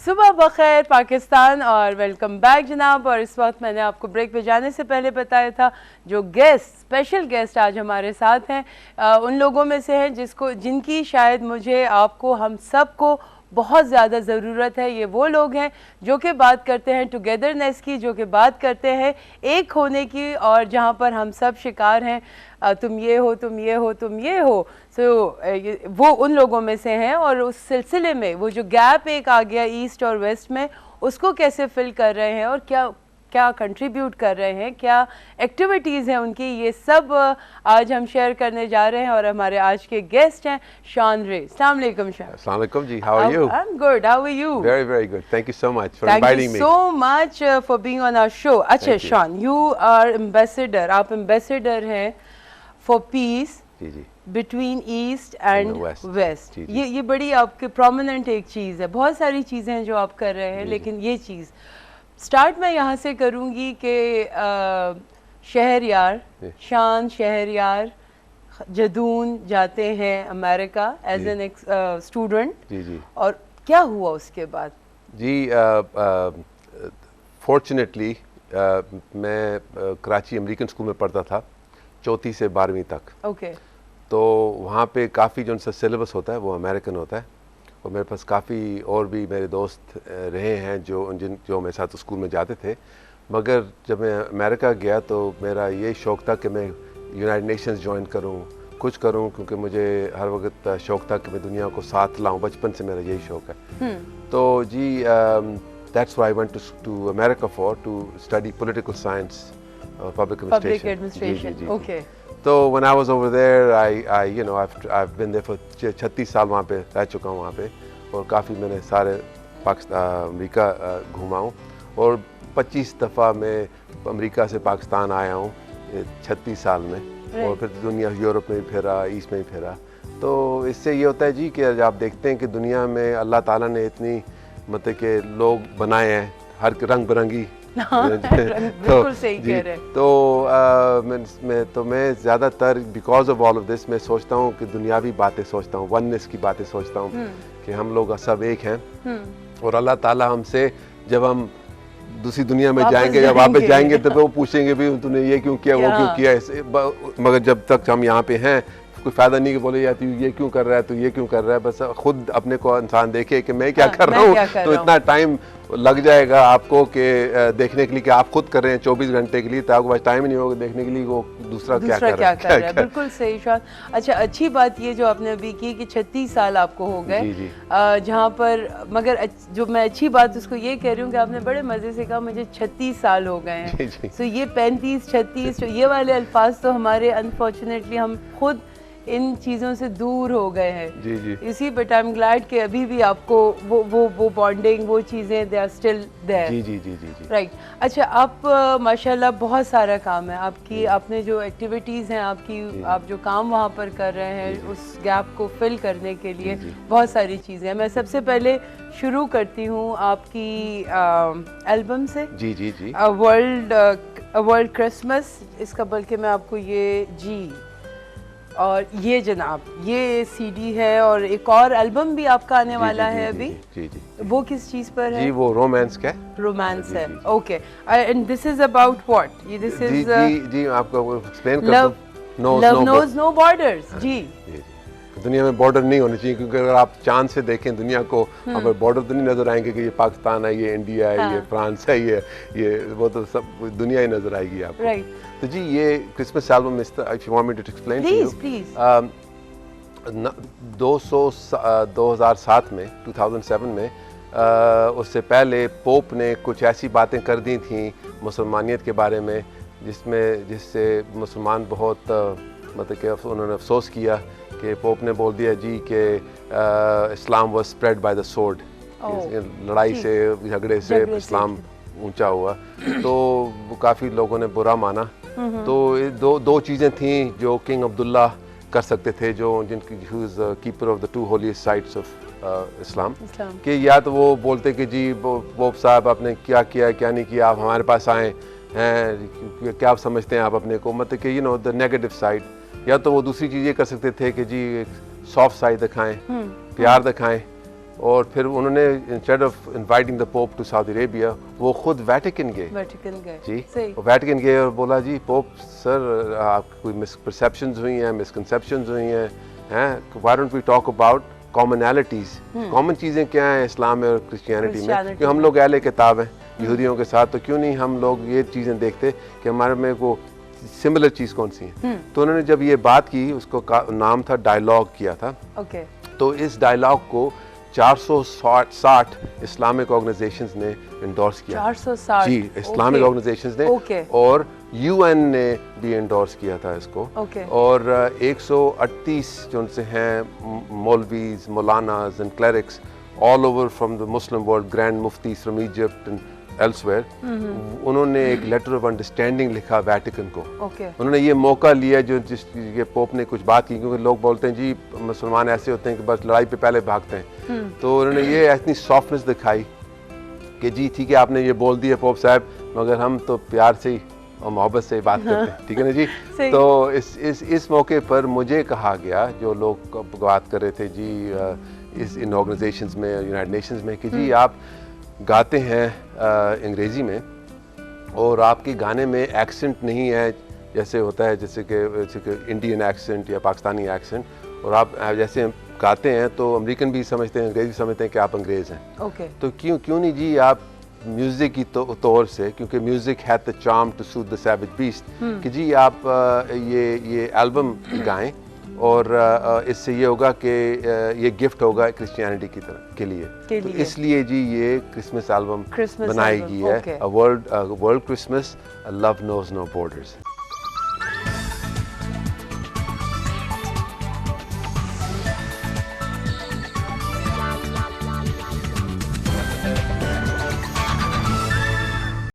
सुबह बखैर पाकिस्तान और welcome back जनाब। और इस वक्त मैंने आपको ब्रेक पे जाने से पहले बताया था जो स्पेशल गेस्ट आज हमारे साथ हैं उन लोगों में से हैं जिनकी शायद मुझे आपको हम सब को बहुत ज़्यादा ज़रूरत है। ये वो लोग हैं जो कि बात करते हैं टुगेदरनेस की, जो कि बात करते हैं एक होने की, और जहाँ पर हम सब शिकार हैं तुम ये हो, तुम ये हो, तुम ये हो। वो उन लोगों में से हैं और उस सिलसिले में वो जो गैप एक आ गया ईस्ट और वेस्ट में, उसको कैसे फिल कर रहे हैं और क्या क्या कंट्रीब्यूट कर रहे हैं, क्या एक्टिविटीज़ हैं उनकी, ये सब आज हम शेयर करने जा रहे हैं। और हमारे आज के गेस्ट हैं शॉन रे। अस्सलाम वालेकुम शॉन। अस्सलाम वालेकुम जी, how are you? I'm good, how are you? Very good, thank you so much for inviting me. Thank you so much for being on our show. अच्छा शॉन, you are ambassador, आप ambassador हैं for peace जी जी between east and west। जी, जी। ये बड़ी आपके prominent एक चीज़ है। बहुत सारी चीज़ें हैं जो आप कर रहे हैं, लेकिन ये चीज़ स्टार्ट मैं यहाँ से करूँगी कि शहरयार शान शहरयार जदून जाते हैं अमेरिका एज एन स्टूडेंट जी जी। और क्या हुआ उसके बाद? जी फॉर्चुनेटली मैं कराची अमेरिकन स्कूल में पढ़ता था 4th से 12वीं तक। ओके। तो वहाँ पे काफ़ी जो उनका सिलेबस होता है वो अमेरिकन होता है, और मेरे पास काफ़ी और भी मेरे दोस्त रहे हैं जो मेरे साथ स्कूल में जाते थे। मगर जब मैं अमेरिका गया तो मेरा ये शौक़ था कि मैं यूनाइटेड नेशंस ज्वाइन करूं, कुछ करूं, क्योंकि मुझे हर वक्त शौक़ था कि मैं दुनिया को साथ लाऊं। बचपन से मेरा यही शौक़ है। तो जी that's why I went to America for to study political science, public administration. Okay. तो when I was over there, I've been there for 36 साल वहाँ पे रह चुका हूँ वहाँ पे, और काफ़ी मैंने सारे पाकिस्तान अमेरिका घूमा हूँ, और 25 दफ़ा मैं अमेरिका से पाकिस्तान आया हूँ 36 साल में। और फिर दुनिया यूरोप में भी फिरा, ईस्ट में भी फिरा। तो इससे ये होता है जी कि आप देखते हैं कि दुनिया में अल्लाह ताला ने इतनी मतलब कि लोग बनाए हैं, हर रंग बिरंगी। बिल्कुल सही कह रहे हैं। तो मैं ज़्यादातर because of all of this मैं सोचता हूँ कि दुनियावी बातें सोचता हूँ, वननेस की बातें सोचता हूँ कि हम लोग सब एक हैं। और अल्लाह ताला हमसे जब हम दूसरी दुनिया में जाएंगे या वापस जाएंगे तो वो पूछेंगे भी तूने ये क्यों किया, वो क्यों किया। मगर जब तक हम यहाँ पे हैं कोई फ़ायदा नहीं कि बोले या तू ये क्यों कर रहा है, तू ये क्यों कर रहा है। बस खुद अपने को इंसान देखे कि मैं क्या कर रहा हूँ, तो इतना टाइम लग जाएगा आपको कि देखने के लिए कि आप खुद कर रहे हैं 24 घंटे के लिए, तो आपके पास टाइम ही नहीं होगा देखने के लिए वो दूसरा क्या कर रहा है। बिल्कुल सही शॉन। अच्छा, अच्छी बात ये जो आपने अभी की कि 36 साल आपको हो गए जहाँ पर, मगर जो मैं अच्छी बात उसको ये कह रही हूँ कि आपने बड़े मज़े से कहा मुझे 36 साल हो गए हैं। सो ये 35 36 ये वाले अल्फाज तो हमारे अनफॉर्चुनेटली हम खुद इन चीज़ों से दूर हो गए हैं। जी जी। इसी बट आई एम ग्लैड कि अभी भी आपको वो बॉन्डिंग, वो चीज़ें दे आर स्टिल देयर। जी जी जी जी जी। राइट। अच्छा, आप माशाल्लाह बहुत सारा काम है आपकी, आपने जो एक्टिविटीज़ हैं आपकी, आप जो काम वहाँ पर कर रहे हैं उस गैप को फिल करने के लिए बहुत सारी चीज़ें हैं। मैं सबसे पहले शुरू करती हूँ आपकी एल्बम से। जी जी जी। वर्ल्ड क्रिसमस, इसका बल्कि मैं आपको ये और ये जनाब ये सीडी है, और एक और एल्बम भी आपका आने वाला है अभी। जी जी। वो किस चीज पर है? जी वो रोमांस का रोमांस है। Okay. And this is about what? This is जी आपको एक्सप्लेन कर दूं। Love knows no borders. जी। दुनिया में बॉर्डर नहीं होने चाहिए, क्योंकि अगर आप चांद से देखें दुनिया को, हमें बॉर्डर तो नहीं नजर आएंगे कि ये पाकिस्तान है, ये इंडिया है, ये फ्रांस है, ये वो तो सब दुनिया ही नजर आएगी आपको। राइट। तो जी ये Christmas album, if you want me to explain to you, please 2007 में 2007 में उससे पहले पोप ने कुछ ऐसी बातें कर दी थी मुसलमानियत के बारे में जिससे मुसलमान बहुत मतलब कि उन्होंने अफसोस किया कि पोप ने बोल दिया जी कि Islam was spread by the sword, लड़ाई से झगड़े से इस्लाम ऊंचा हुआ। तो वो काफ़ी लोगों ने बुरा माना। तो दो चीज़ें थीं जो किंग अब्दुल्ला कर सकते थे, जो जिनकी keeper of the 2 holiest sites of Islam, कि या तो वो बोलते कि जी पोप साहब आपने क्या किया क्या नहीं किया, आप हमारे पास आए हैं, क्या आप समझते हैं आप अपने को, मतलब कि द नेगेटिव साइड। या तो वो दूसरी चीज़ ये कर सकते थे कि जी सॉफ्ट साइड दिखाएं, प्यार दिखाएं, और फिर उन्होंने instead of inviting the Pope to Saudi Arabia वो खुद वेटिकन गए वेटिकन गए जी। सही। वो वेटिकन गए और बोला जी पोप सर आपकी कोई मिसपरसेप्शंस हुई हैं, मिसकंसेप्शंस हुई हैं, why don't we talk about commonalities, common चीज़ें क्या हैं इस्लाम में और क्रिश्चियनिटी में, कि हम लोग अहले किताब हैं यहूदियों के साथ, तो क्यों नहीं हम लोग ये चीज़ें देखते कि हमारे में वो सिमिलर चीज़ कौन सी है। तो उन्होंने जब ये बात की, उसको नाम था डायलॉग किया था। ओके। तो इस डायलॉग को 460 इस्लामिक ऑर्गेनाइजेशंस ने इंडोर्स किया। 460 जी, इस्लामिक ऑर्गेनाइजेशंस ने, ओके। और यूएन ने भी इंडोर्स किया था इसको। ओके। और 138 जो उनसे हैं maulvis, maulanas and clerics all over from the Muslim world, grand muftis from Egypt and elsewhere, उन्होंने एक लेटर ऑफ अंडरस्टैंडिंग लिखा वेटिकन को। ओके। उन्होंने ये मौका लिया जो जिस ये पोप ने कुछ बात की, क्योंकि लोग बोलते हैं जी मुसलमान ऐसे होते हैं कि बस लड़ाई पे पहले भागते हैं, तो उन्होंने ये इतनी सॉफ्टनेस दिखाई कि जी ठीक है आपने ये बोल दिया पोप साहब, मगर हम तो प्यार से ही और मोहब्बत से बात करते हैं, ठीक है ना जी। तो इस मौके पर मुझे कहा गया, जो लोग बात कर रहे थे जी इन ऑर्गेनाइजेशंस में, यूनाइटेड नेशंस में, कि जी आप गाते हैं अंग्रेज़ी में और आपके गाने में एक्सेंट नहीं है, जैसे होता है जैसे कि इंडियन एक्सेंट या पाकिस्तानी एक्सेंट, और आप जैसे गाते हैं तो अमेरिकन भी समझते हैं, अंग्रेज़ी समझते हैं कि आप अंग्रेज़ हैं। ओके। तो क्यों नहीं जी आप म्यूज़िक की तौर से, क्योंकि music had the charm to soothe the savage beast, कि जी आप ये एल्बम गाएं, और इससे ये होगा कि ये गिफ्ट होगा क्रिश्चियनिटी की तरफ के लिए। तो इसलिए जी ये क्रिसमस एल्बम बनाई गई है, a world Christmas, love knows no borders.